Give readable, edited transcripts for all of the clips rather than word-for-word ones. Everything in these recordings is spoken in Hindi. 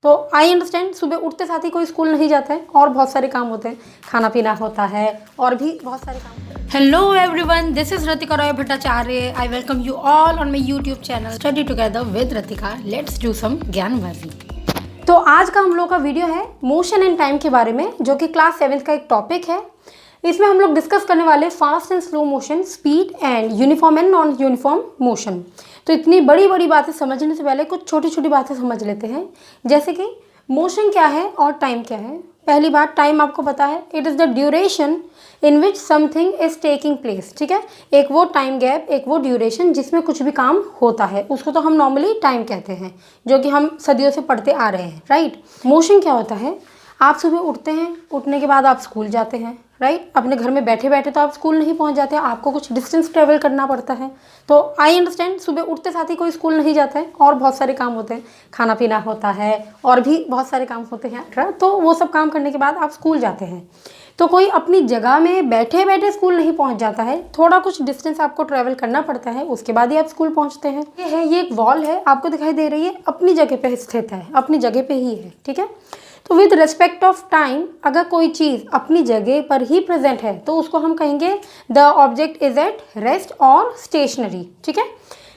तो आई अंडरस्टैंड, सुबह उठते साथ ही कोई स्कूल नहीं जाता है और बहुत सारे काम होते हैं, खाना पीना होता है और भी बहुत सारे काम। Hello everyone, this is Ratika Roy Bhattacharya. I welcome you all on my YouTube channel study together with Ratika. Let's do some ज्ञानवर्धी। तो आज का हम लोग का वीडियो है मोशन एंड टाइम के बारे में, जो कि क्लास 7th का एक टॉपिक है। इसमें हम लोग डिस्कस करने वाले fast and slow motion, speed and uniform and non uniform motion. तो इतनी बड़ी बड़ी बातें समझने से पहले कुछ छोटी छोटी बातें समझ लेते हैं, जैसे कि मोशन क्या है और टाइम क्या है। पहली बात, टाइम आपको पता है, it is the duration in which something is taking place. ठीक है, एक वो टाइम गैप, एक वो ड्यूरेशन जिसमें कुछ भी काम होता है, उसको तो हम नॉर्मली टाइम कहते हैं, जो कि हम सदियों से पढ़ते आ रहे हैं। राइट। मोशन क्या होता है, आप सुबह उठते हैं, उठने के बाद आप स्कूल जाते हैं। राइट। अपने घर में बैठे बैठे तो आप स्कूल नहीं पहुंच जाते, आपको कुछ डिस्टेंस ट्रेवल करना पड़ता है। तो आई अंडरस्टैंड, सुबह उठते साथ ही कोई स्कूल नहीं जाता है और बहुत सारे काम होते हैं, खाना पीना होता है और भी बहुत सारे काम होते हैं। तो वो सब काम करने के बाद आप स्कूल जाते हैं। तो कोई अपनी जगह में बैठे बैठे स्कूल नहीं पहुंच जाता है, थोड़ा कुछ डिस्टेंस आपको ट्रैवल करना पड़ता है, उसके बाद ही आप स्कूल पहुंचते हैं। ये एक वॉल है, आपको दिखाई दे रही है, अपनी जगह पे स्थित है, अपनी जगह पे ही है। ठीक है। तो विद रिस्पेक्ट ऑफ टाइम, अगर कोई चीज़ अपनी जगह पर ही प्रेजेंट है तो उसको हम कहेंगे the object is at rest और स्टेशनरी। ठीक है।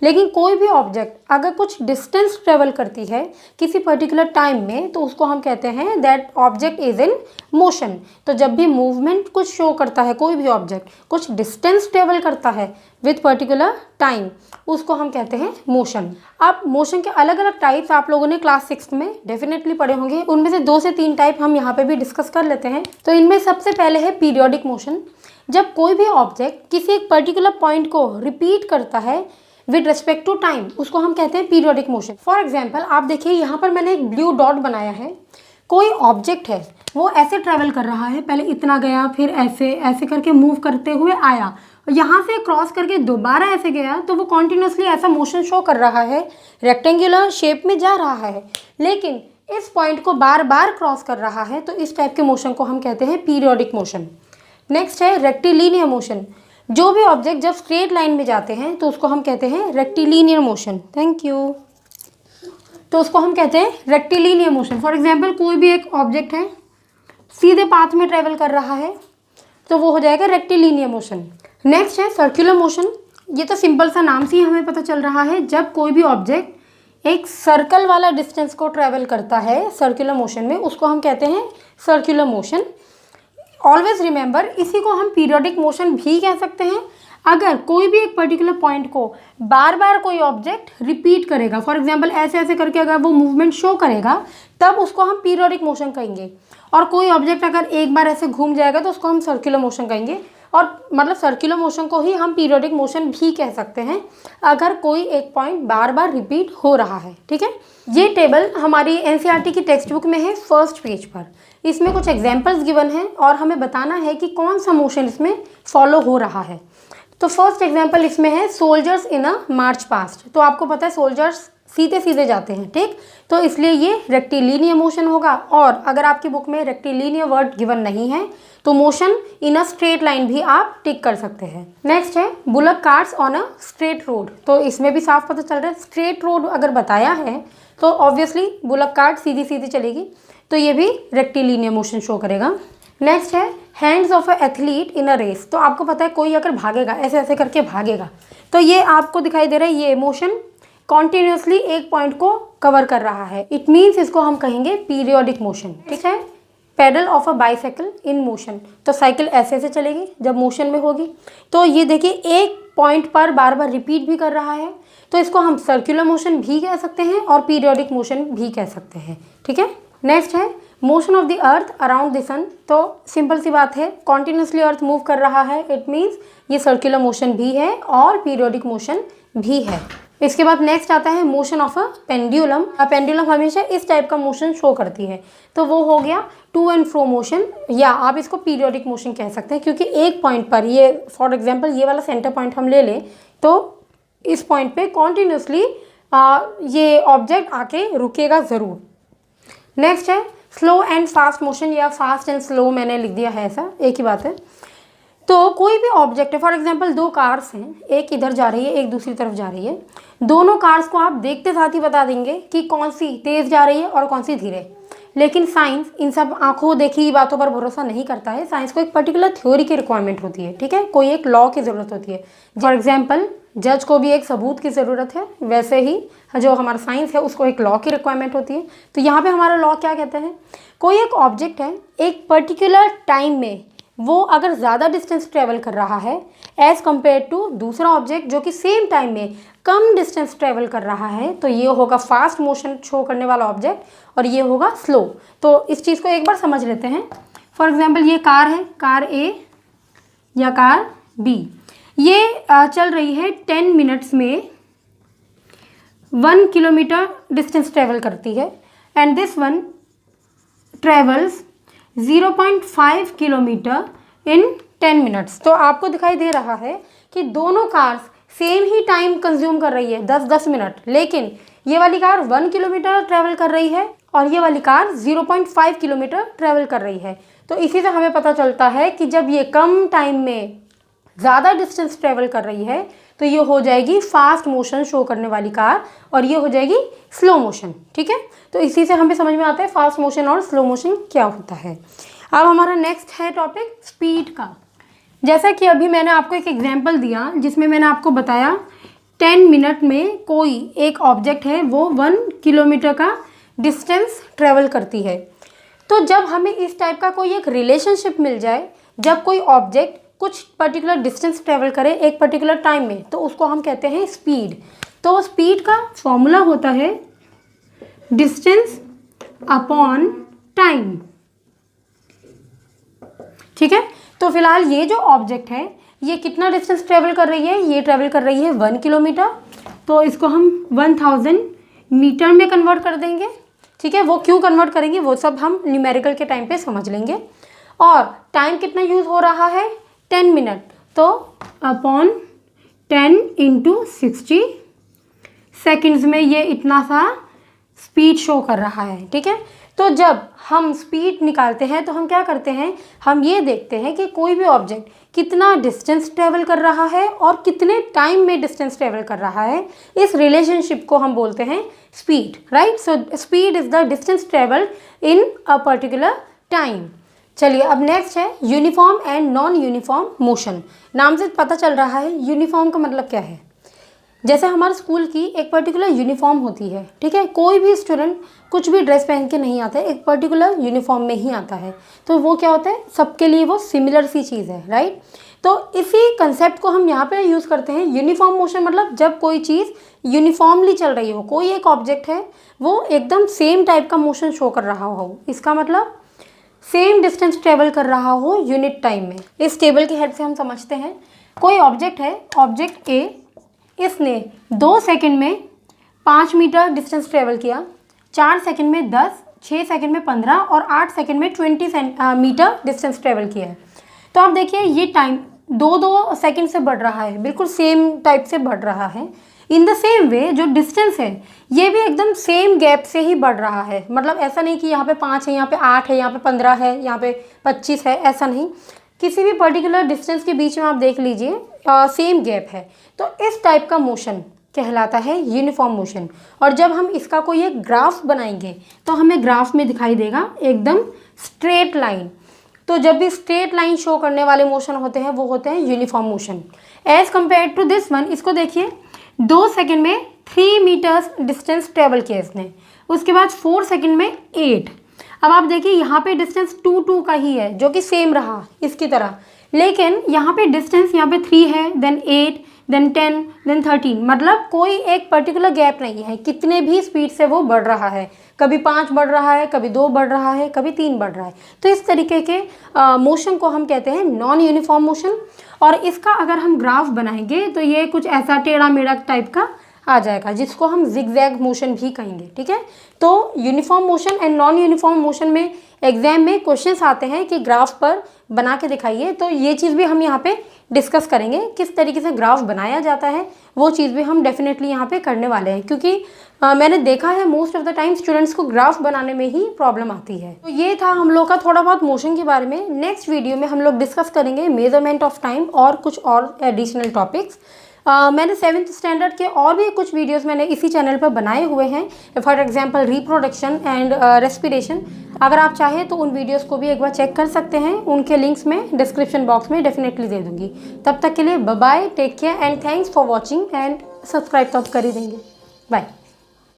लेकिन कोई भी ऑब्जेक्ट अगर कुछ डिस्टेंस ट्रेवल करती है किसी पर्टिकुलर टाइम में, तो उसको हम कहते हैं that object is in motion. तो जब भी मूवमेंट कुछ शो करता है, कोई भी ऑब्जेक्ट कुछ डिस्टेंस ट्रेवल करता है विथ पर्टिकुलर टाइम, उसको हम कहते हैं मोशन। अब मोशन के अलग अलग टाइप्स आप लोगों ने क्लास 6 में डेफिनेटली पढ़े होंगे, उनमें से 2 से 3 टाइप हम यहाँ पे भी डिस्कस कर लेते हैं। तो इनमें सबसे पहले है पीरियोडिक मोशन। जब कोई भी ऑब्जेक्ट किसी एक पर्टिकुलर पॉइंट को रिपीट करता है विद रिस्पेक्ट टू टाइम, उसको हम कहते हैं पीरियोडिक मोशन। फॉर एग्जाम्पल, आप देखिए यहाँ पर मैंने एक ब्लू डॉट बनाया है। कोई ऑब्जेक्ट है, वो ऐसे ट्रेवल कर रहा है, पहले इतना गया, फिर ऐसे ऐसे करके मूव करते हुए आया, यहाँ से क्रॉस करके दोबारा ऐसे गया, तो वो कॉन्टिन्यूसली ऐसा मोशन शो कर रहा है, रेक्टेंगुलर शेप में जा रहा है, लेकिन इस पॉइंट को बार बार क्रॉस कर रहा है। तो इस टाइप के मोशन को हम कहते हैं पीरियोडिक मोशन। नेक्स्ट है रेक्टिलिनियर मोशन। जो भी ऑब्जेक्ट जब स्ट्रेट लाइन में जाते हैं तो उसको हम कहते हैं रेक्टिलिनियर मोशन। Thank you. तो उसको हम कहते हैं रेक्टिलिनियर मोशन। फॉर एग्जांपल, कोई भी एक ऑब्जेक्ट है, सीधे पाथ में ट्रेवल कर रहा है, तो वो हो जाएगा रेक्टिलिनियर मोशन। नेक्स्ट है सर्कुलर मोशन। ये तो सिंपल सा नाम से ही हमें पता चल रहा है, जब कोई भी ऑब्जेक्ट एक सर्कल वाला डिस्टेंस को ट्रेवल करता है सर्कुलर मोशन में, उसको हम कहते हैं सर्कुलर मोशन। ऑलवेज रिमेंबर, इसी को हम पीरियोडिक मोशन भी कह सकते हैं अगर कोई भी एक पर्टिकुलर पॉइंट को बार बार कोई ऑब्जेक्ट रिपीट करेगा। फॉर एग्जांपल, ऐसे ऐसे करके अगर वो मूवमेंट शो करेगा, तब उसको हम पीरियोडिक मोशन कहेंगे। और कोई ऑब्जेक्ट अगर एक बार ऐसे घूम जाएगा तो उसको हम सर्कुलर मोशन कहेंगे। और मतलब सर्कुलर मोशन को ही हम पीरियोडिक मोशन भी कह सकते हैं अगर कोई एक पॉइंट बार बार रिपीट हो रहा है। ठीक है। ये टेबल हमारी एनसीईआरटी की टेक्स्ट बुक में है, फर्स्ट पेज पर। इसमें कुछ एग्जाम्पल्स गिवन हैं और हमें बताना है कि कौन सा मोशन इसमें फॉलो हो रहा है। तो फर्स्ट एग्जाम्पल इसमें है soldiers in a march past. तो आपको पता है सोल्जर्स सीधे सीधे जाते हैं, ठीक, तो इसलिए ये रेक्टिलिनियर मोशन होगा। और अगर आपकी बुक में रेक्टिलिनियर वर्ड गिवन नहीं है तो motion in a straight line भी आप टिक कर सकते हैं। नेक्स्ट है bullock carts on a straight road. तो इसमें भी साफ पता चल रहा है, स्ट्रेट रोड अगर बताया है तो ऑब्वियसली बुलक कार्ट सीधी सीधी चलेगी, तो ये भी रेक्टिलिनियर मोशन शो करेगा। नेक्स्ट है hands of a athlete in a race. तो आपको पता है कोई अगर भागेगा, ऐसे ऐसे करके भागेगा, तो ये आपको दिखाई दे रहा है, ये मोशन कॉन्टिन्यूसली एक पॉइंट को कवर कर रहा है। इट मीन्स इसको हम कहेंगे पीरियोडिक मोशन। ठीक है। Pedal of a bicycle in motion. तो साइकिल ऐसे ऐसे चलेगी जब मोशन में होगी, तो ये देखिए एक पॉइंट पर बार बार रिपीट भी कर रहा है, तो इसको हम सर्कुलर मोशन भी कह सकते हैं और पीरियोडिक मोशन भी कह सकते हैं। ठीक है। नेक्स्ट है motion of the earth around the sun. तो सिंपल सी बात है, कॉन्टिन्यूसली अर्थ मूव कर रहा है, इट मीन्स ये सर्कुलर मोशन भी है और पीरियोडिक मोशन भी है। इसके बाद नेक्स्ट आता है motion of a pendulum. Pendulum हमेशा इस टाइप का मोशन शो करती है, तो वो हो गया टू एंड फ्रो मोशन, या आप इसको पीरियोडिक मोशन कह सकते हैं, क्योंकि एक पॉइंट पर, ये फॉर एग्जांपल ये वाला सेंटर पॉइंट हम ले लें, तो इस पॉइंट पे कॉन्टिन्यूसली ये ऑब्जेक्ट आके रुकेगा ज़रूर। नेक्स्ट है स्लो एंड फास्ट मोशन, या फास्ट एंड स्लो मैंने लिख दिया है, ऐसा एक ही बात है। तो कोई भी ऑब्जेक्ट है, फॉर एग्जांपल दो कार्स हैं, एक इधर जा रही है एक दूसरी तरफ जा रही है, दोनों कार्स को आप देखते साथ ही बता देंगे कि कौन सी तेज़ जा रही है और कौन सी धीरे। लेकिन साइंस इन सब आंखों देखी बातों पर भरोसा नहीं करता है। साइंस को एक पर्टिकुलर थ्योरी की रिक्वायरमेंट होती है, ठीक है, कोई एक लॉ की ज़रूरत होती है। फॉर एग्जाम्पल जज को भी एक सबूत की ज़रूरत है, वैसे ही जो हमारा साइंस है उसको एक लॉ की रिक्वायरमेंट होती है। तो यहाँ पे हमारा लॉ क्या कहता है, कोई एक ऑब्जेक्ट है एक पर्टिकुलर टाइम में वो अगर ज़्यादा डिस्टेंस ट्रेवल कर रहा है एज़ कम्पेयर टू दूसरा ऑब्जेक्ट जो कि सेम टाइम में कम डिस्टेंस ट्रेवल कर रहा है, तो ये होगा फास्ट मोशन शो करने वाला ऑब्जेक्ट और ये होगा स्लो। तो इस चीज़ को एक बार समझ लेते हैं। फॉर एग्जांपल ये कार है, कार ए या कार बी, ये चल रही है 10 मिनट्स में 1 किलोमीटर डिस्टेंस ट्रेवल करती है and this one travels 0.5 kilometre in 10 minutes. तो आपको दिखाई दे रहा है कि दोनों कार्स सेम ही टाइम कंज्यूम कर रही है, 10-10 मिनट, लेकिन ये वाली कार 1 किलोमीटर ट्रेवल कर रही है और ये वाली कार 0.5 किलोमीटर ट्रेवल कर रही है। तो इसी से हमें पता चलता है कि जब ये कम टाइम में ज़्यादा डिस्टेंस ट्रेवल कर रही है तो ये हो जाएगी फास्ट मोशन शो करने वाली कार और ये हो जाएगी स्लो मोशन, ठीक है। तो इसी से हमें समझ में आता है फास्ट मोशन और स्लो मोशन क्या होता है। अब हमारा नेक्स्ट है टॉपिक स्पीड का। जैसा कि अभी मैंने आपको एक एग्जांपल दिया जिसमें मैंने आपको बताया 10 मिनट में कोई एक ऑब्जेक्ट है वो 1 किलोमीटर का डिस्टेंस ट्रेवल करती है। तो जब हमें इस टाइप का कोई एक रिलेशनशिप मिल जाए, जब कोई ऑब्जेक्ट कुछ पर्टिकुलर डिस्टेंस ट्रेवल करे एक पर्टिकुलर टाइम में, तो उसको हम कहते हैं स्पीड। तो स्पीड का फॉर्मूला होता है डिस्टेंस अपॉन टाइम, ठीक है। तो फिलहाल ये जो ऑब्जेक्ट है ये कितना डिस्टेंस ट्रेवल कर रही है, ये ट्रेवल कर रही है 1 किलोमीटर, तो इसको हम 1000 मीटर में कन्वर्ट कर देंगे, ठीक है। वो क्यों कन्वर्ट करेंगे वो सब हम न्यूमेरिकल के टाइम पे समझ लेंगे। और टाइम कितना यूज़ हो रहा है 10 मिनट, तो अपॉन 10 × 60 सेकेंड्स में ये इतना सा स्पीड शो कर रहा है, ठीक है। तो जब हम स्पीड निकालते हैं तो हम क्या करते हैं, हम ये देखते हैं कि कोई भी ऑब्जेक्ट कितना डिस्टेंस ट्रेवल कर रहा है और कितने टाइम में डिस्टेंस ट्रेवल कर रहा है। इस रिलेशनशिप को हम बोलते हैं speed, right. So speed is the distance travel in a particular time. चलिए अब नेक्स्ट है uniform and non uniform motion. नाम से पता चल रहा है यूनिफॉर्म का मतलब क्या है। जैसे हमारे स्कूल की एक पर्टिकुलर यूनिफॉर्म होती है, ठीक है, कोई भी स्टूडेंट कुछ भी ड्रेस पहन के नहीं आता है, एक पर्टिकुलर यूनिफॉर्म में ही आता है। तो वो क्या होता है, सबके लिए वो सिमिलर सी चीज़ है, राइट। तो इसी कंसेप्ट को हम यहाँ पे यूज़ करते हैं। यूनिफॉर्म मोशन मतलब जब कोई चीज़ यूनिफॉर्मली चल रही हो, कोई एक ऑब्जेक्ट है वो एकदम सेम टाइप का मोशन शो कर रहा हो, इसका मतलब सेम डिस्टेंस ट्रेवल कर रहा हो यूनिट टाइम में। इस टेबल की हेल्प से हम समझते हैं। कोई ऑब्जेक्ट है, ऑब्जेक्ट ए, इसने 2 सेकंड में 5 मीटर डिस्टेंस ट्रेवल किया, 4 सेकंड में 10, 6 सेकंड में 15 और 8 सेकंड में 20 मीटर डिस्टेंस ट्रेवल किया है। तो आप देखिए ये टाइम 2-2 सेकंड से बढ़ रहा है, बिल्कुल सेम टाइप से बढ़ रहा है। इन द सेम वे जो डिस्टेंस है ये भी एकदम सेम गैप से ही बढ़ रहा है। मतलब ऐसा नहीं कि यहाँ पे 5 है, यहाँ पे 8 है, यहाँ पे 15 है, यहाँ पे 25 है, ऐसा नहीं। किसी भी पर्टिकुलर डिस्टेंस के बीच में आप देख लीजिए सेम गैप है। तो इस टाइप का मोशन कहलाता है यूनिफॉर्म मोशन। और जब हम इसका कोई एक ग्राफ बनाएंगे तो हमें ग्राफ में दिखाई देगा एकदम स्ट्रेट लाइन। तो जब भी स्ट्रेट लाइन शो करने वाले मोशन होते हैं वो होते हैं uniform motion. As compare to this one, इसको देखिए 2 सेकंड में 3 मीटर्स डिस्टेंस ट्रेवल किया इसने, उसके बाद 4 सेकंड में 8। अब आप देखिए यहाँ पे डिस्टेंस 2-2 का ही है जो कि सेम रहा इसकी तरह, लेकिन यहाँ पे डिस्टेंस यहाँ पे 3 है, देन 8, देन 10, देन 13। मतलब कोई एक पर्टिकुलर गैप नहीं है, कितने भी स्पीड से वो बढ़ रहा है, कभी 5 बढ़ रहा है, कभी 2 बढ़ रहा है, कभी 3 बढ़ रहा है। तो इस तरीके के मोशन को हम कहते हैं नॉन यूनिफॉर्म मोशन। और इसका अगर हम ग्राफ बनाएंगे तो ये कुछ ऐसा टेढ़ा मेढ़ा टाइप का आ जाएगा, जिसको हम जिगजैग मोशन भी कहेंगे। ठीक है, तो uniform motion and non uniform motion में एग्जाम में क्वेश्चंस आते हैं कि ग्राफ पर बना के दिखाइए, तो ये चीज़ भी हम यहाँ पे डिस्कस करेंगे, किस तरीके से ग्राफ बनाया जाता है, वो चीज़ भी हम डेफिनेटली यहाँ पे करने वाले हैं, क्योंकि मैंने देखा है most of the time students को ग्राफ बनाने में ही प्रॉब्लम आती है। तो ये था हम लोग का थोड़ा बहुत मोशन के बारे में। नेक्स्ट वीडियो में हम लोग डिस्कस करेंगे मेजरमेंट ऑफ टाइम और कुछ और एडिशनल टॉपिक्स। मैंने 7th स्टैंडर्ड के और भी कुछ वीडियोस मैंने इसी चैनल पर बनाए हुए हैं, for example reproduction and respiration. अगर आप चाहें तो उन वीडियोस को भी एक बार चेक कर सकते हैं, उनके लिंक्स मैं डिस्क्रिप्शन बॉक्स में डेफिनेटली दे दूंगी। तब तक के लिए bye bye, take care and thanks for watching, and subscribe तो आप कर ही देंगे। बाय।